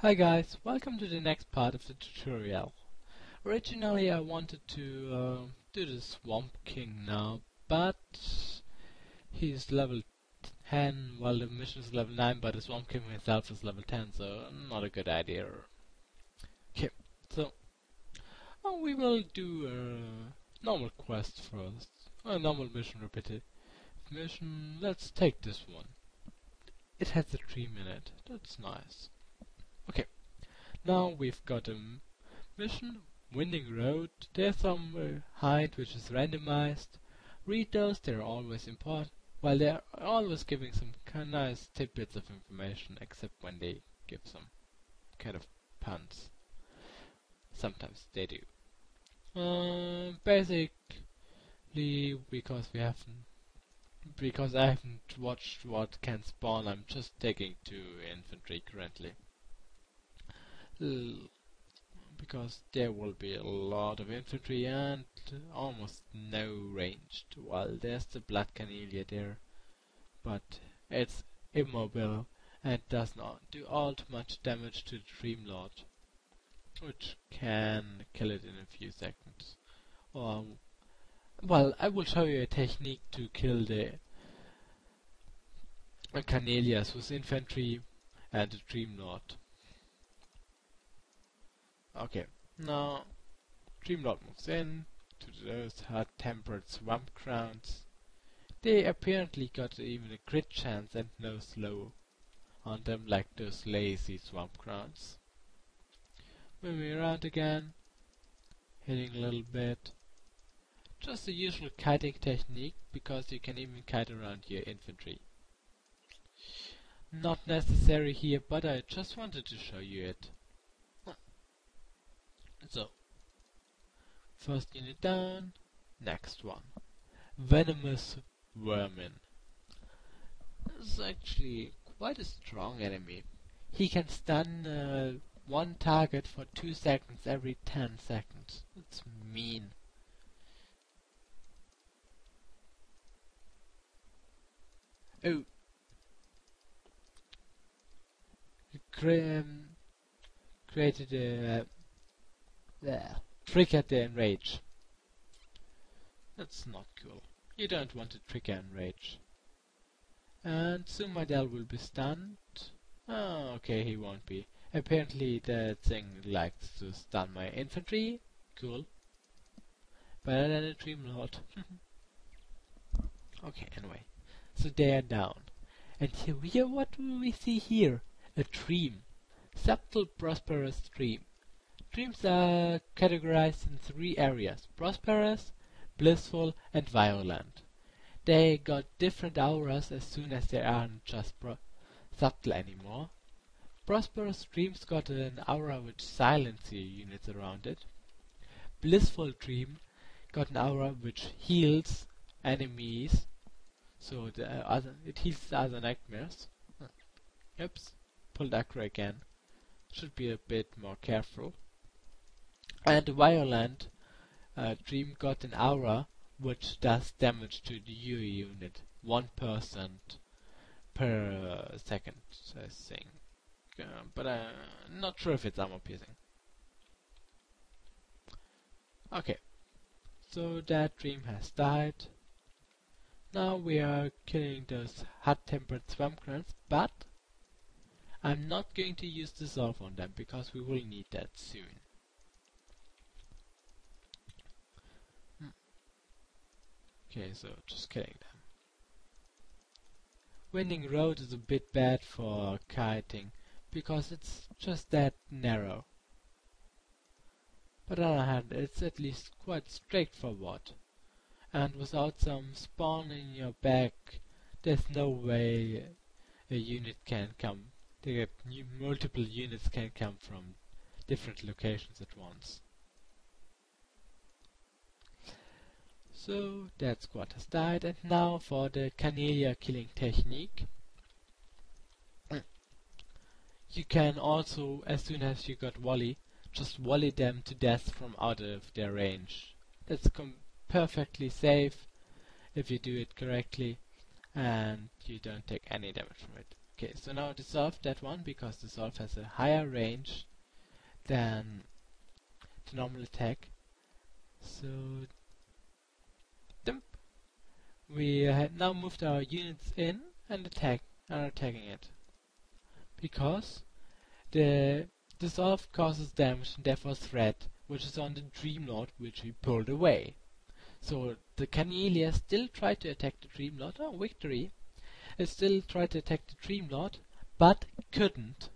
Hi guys, welcome to the next part of the tutorial. Originally I wanted to do the Swamp King now, but he's level 10 while the mission is level 9, but the Swamp King himself is level 10, so not a good idea. Okay, so we will do a normal quest first. A normal mission, repetitive mission. Let's take this one. It has a dream in it, that's nice. Okay. Now we've got a mission, Winding Road. There's some hide which is randomized. Read those, they're always important. While they're always giving some kind of nice tidbits of information, except when they give some kind of puns. Sometimes they do. Basically, because I haven't watched what can spawn, I'm just taking 2 infantry currently. Because there will be a lot of infantry and almost no ranged, while there's the Blood Canelia there, but it's immobile and does not do all too much damage to the Dreamlord, which can kill it in a few seconds. Well, I will show you a technique to kill the Canelias with infantry and the Dreamlord. Okay, now Dreamlord moves in to those hot-tempered swamp grounds. They apparently got even a crit chance and no slow on them like those lazy swamp grounds. Moving around again, hitting a little bit. Just the usual kiting technique, because you can even kite around your infantry. Not necessary here, but I just wanted to show you it. So, first unit down, next one. Venomous Vermin. This is actually quite a strong enemy. He can stun one target for 2 seconds every 10 seconds. It's mean. Oh. Created a trigger the enrage. That's not cool. You don't want to trigger enrage. And soon my Dell will be stunned. Oh, okay, he won't be. Apparently the thing likes to stun my infantry. Cool. Better than a Dreamlord. Okay, anyway. So they are down. And here, what do we see here? A dream. Subtle prosperous dream. Dreams are categorized in 3 areas: prosperous, blissful, and violent. They got different auras as soon as they aren't just subtle anymore. Prosperous dreams got an aura which silences your units around it. Blissful dream got an aura which heals enemies, so it heals the other nightmares. Oops, pulled aggro again. Should be a bit more careful. And violent dream got an aura which does damage to the UE unit, 1% per second, I think. But I'm not sure if it's armor piercing. Okay, so that dream has died. Now we are killing those hot-tempered swamp grounds, but I'm not going to use dissolve on them because we will need that soon. Okay, so just killing them. Winding Road is a bit bad for kiting because it's just that narrow. But on the other hand, it's at least quite straightforward. And without some spawn in your back, there's no way a unit can come. Multiple units can come from different locations at once. So that squad has died, and now for the Canelia killing technique. You can also, as soon as you got volley, just volley them to death from out of their range. That's perfectly safe if you do it correctly, and you don't take any damage from it. Okay, so now dissolve that one because dissolve has a higher range than the normal attack. So dump. We had now moved our units in and are attacking it because the dissolve causes damage and therefore threat, which is on the Dreamlord, which we pulled away. So the Canelia still tried to attack the Dreamlord. Oh, victory! It still tried to attack the Dreamlord, but couldn't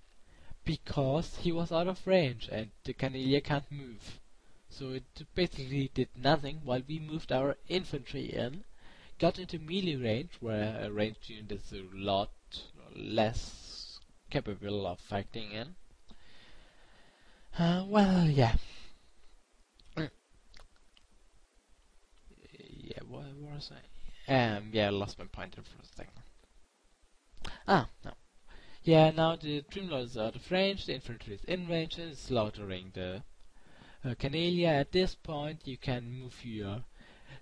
because he was out of range and the Canelia can't move. So it basically did nothing while we moved our infantry in, got into melee range, where a ranged unit is a lot less capable of fighting in. Well, yeah. Yeah, what was I? Yeah, I lost my pointer for a second. No. Yeah, now the Dreamlord is out of range, the infantry is in range and is slaughtering the Canelia. At this point, you can move your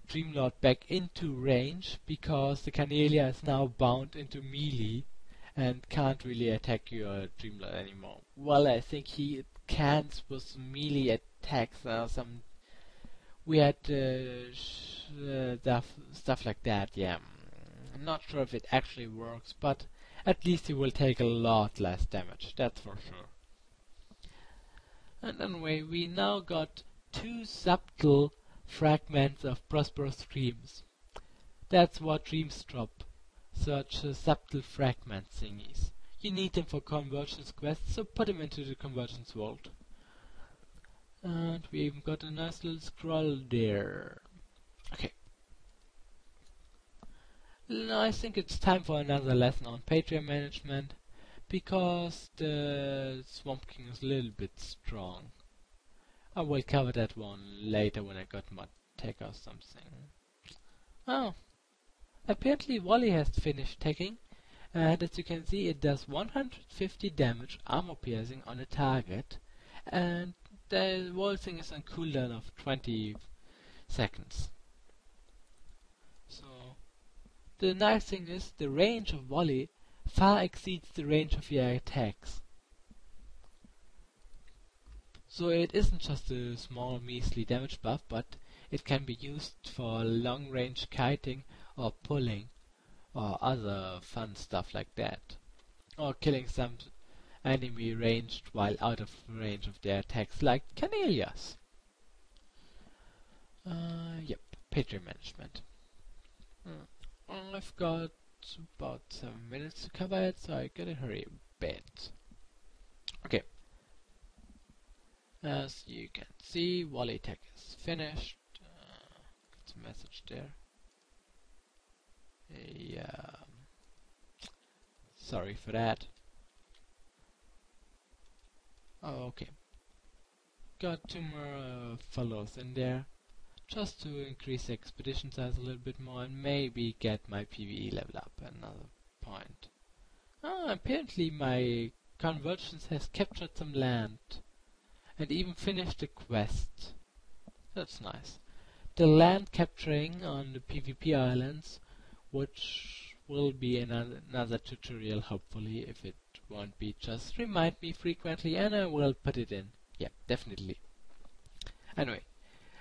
Dreamlord back into range because the Canelia is now bound into melee and can't really attack your Dreamlord anymore. Well, I think he can with melee attacks or some weird stuff like that. Yeah, I'm not sure if it actually works, but at least he will take a lot less damage, that's for sure. And anyway, we now got 2 subtle fragments of prosperous dreams. That's what dreams drop, such subtle fragment thingies. You need them for convergence quests, so put them into the convergence vault. And we even got a nice little scroll there. Okay. Now I think it's time for another lesson on Patreon management, because the Swamp King is a little bit strong. I will cover that one later when I got my tech or something. Oh, apparently Wally has finished tagging, and as you can see it does 150 damage armor piercing on a target, and the whole thing is on cooldown of 20 seconds. So the nice thing is the range of Wally far exceeds the range of your attacks. So it isn't just a small measly damage buff, but it can be used for long range kiting or pulling or other fun stuff like that. Or killing some enemy ranged while out of range of their attacks, like Canelias. Yep, Patreon management. I've got about 7 minutes to cover it, so I gotta hurry a bit. Okay. As you can see, Wally tech is finished. It's a message there. Yeah. Sorry for that. Oh, okay. Got 2 more followers in there, just to increase the expedition size a little bit more and maybe get my PvE level up another point. Apparently my convergence has captured some land and even finished the quest. That's nice. The land capturing on the PvP islands, which will be another tutorial hopefully, if it won't be, just remind me frequently and I will put it in. Yeah, definitely. Anyway,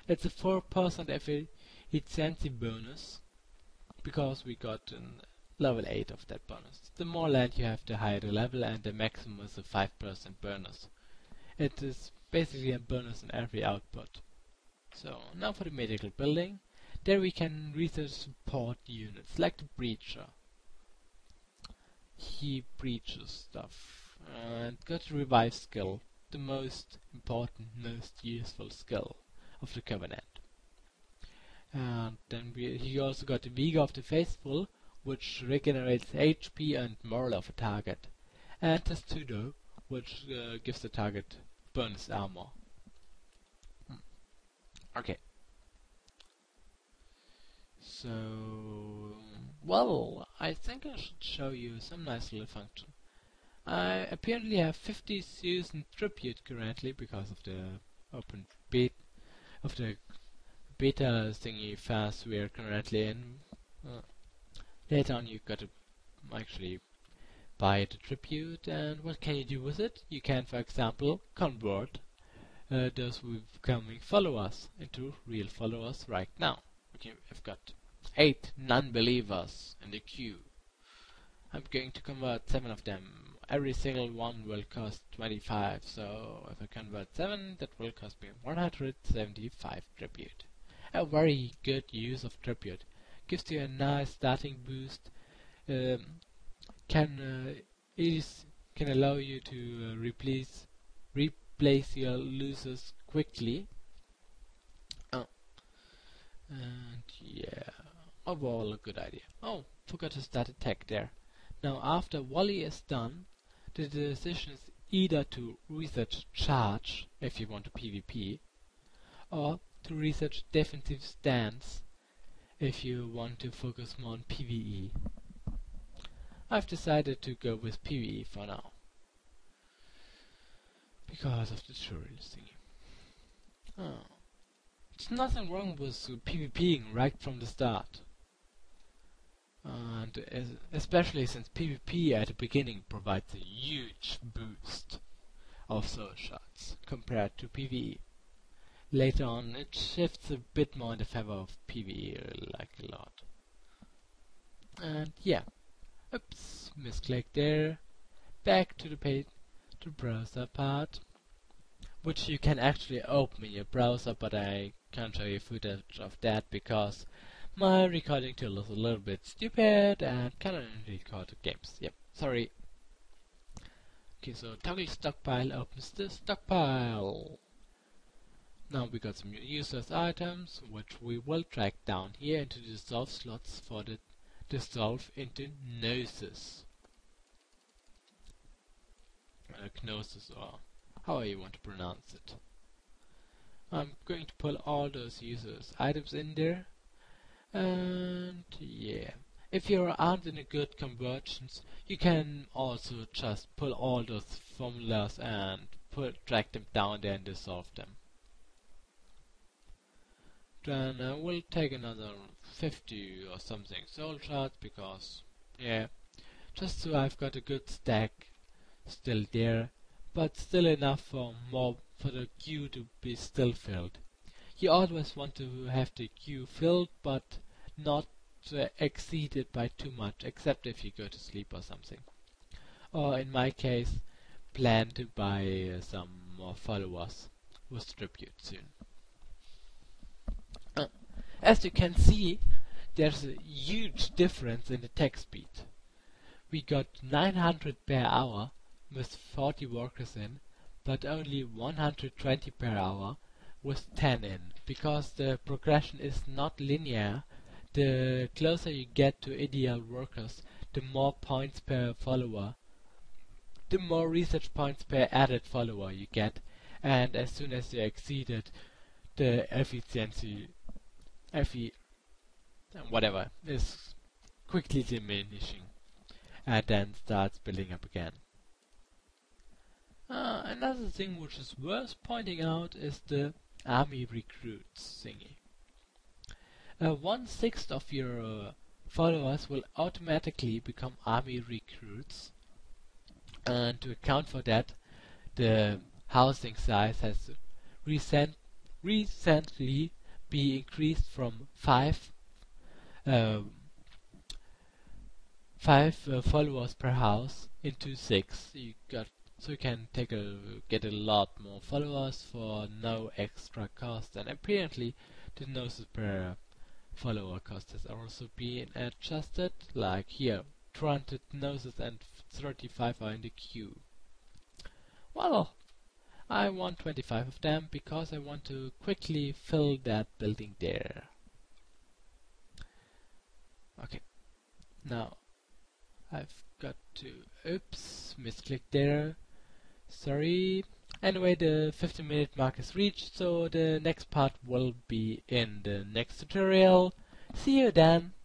it's a 4% efficiency bonus because we got a level 8 of that bonus. The more land you have, the higher the level, and the maximum is a 5% bonus. It is basically a bonus in every output. So now for the medical building. There we can research support units like the breacher. He breaches stuff and got a revive skill, the most important, most useful skill of the Covenant. And then he also got the Vigor of the Faithful, which regenerates HP and morale of a target, and Testudo, which gives the target bonus armor. Okay. So, well, I think I should show you some nice little function. I apparently have 50,000 tribute currently because of the open beta thingy phase we are currently in. Later on you got to actually buy the tribute, and what can you do with it? You can, for example, convert those who becoming followers into real followers right now. Okay, I've got 8 non-believers in the queue. I'm going to convert 7 of them. Every single one will cost 25, so if I convert 7, that will cost me 175 tribute. A very good use of tribute. Gives you a nice starting boost. Can allow you to replace your losers quickly. And yeah, overall a good idea. Oh, forgot to start attack there. Now after volley is done, the decision is either to research charge if you want to PvP, or to research defensive stance if you want to focus more on PvE. I've decided to go with PvE for now, because of the tutorial thingy. Oh. There's nothing wrong with PvPing right from the start. And especially since PvP at the beginning provides a huge boost of soul shots compared to PvE. Later on it shifts a bit more in the favor of PvE, like a lot. And yeah. Oops, misclick there. Back to the page, to browser part, which you can actually open in your browser, but I can't show you footage of that because my recording tool is a little bit stupid and cannot record games. Yep, sorry. Okay, so toggle stockpile opens the stockpile. Now we got some users items, which we will track down here into the dissolve slots for the dissolve into gnosis. Gnosis, or however you want to pronounce it. I'm going to pull all those users items in there, and yeah, if you aren't in a good conversions, you can also just pull all those formulas and drag them down there and dissolve them. Then I will take another 50 or something soul shards because, yeah, just so I've got a good stack still there, but still enough for the queue to be still filled. You always want to have the queue filled, but not exceeded by too much, except if you go to sleep or something. Or in my case, plan to buy some more followers with tribute soon. As you can see, there's a huge difference in the attack speed. We got 900 per hour with 40 workers in, but only 120 per hour with 10 in, because the progression is not linear. The closer you get to ideal workers, the more points per follower, the more research points per added follower you get, and as soon as you exceed it, the efficiency whatever is quickly diminishing and then starts building up again. Another thing which is worth pointing out is the army recruits thingy. 1/6 of your followers will automatically become army recruits, and to account for that, the housing size has recently be increased from 5 followers per house into 6. So you can get a lot more followers for no extra cost, and apparently the gnosis per follower cost has also been adjusted. Like here, 200 gnosis and 35 are in the queue. Well, I want 25 of them because I want to quickly fill that building there. Okay, now I've got to, oops, misclick there, sorry. Anyway, the 15-minute mark is reached, so the next part will be in the next tutorial. See you then!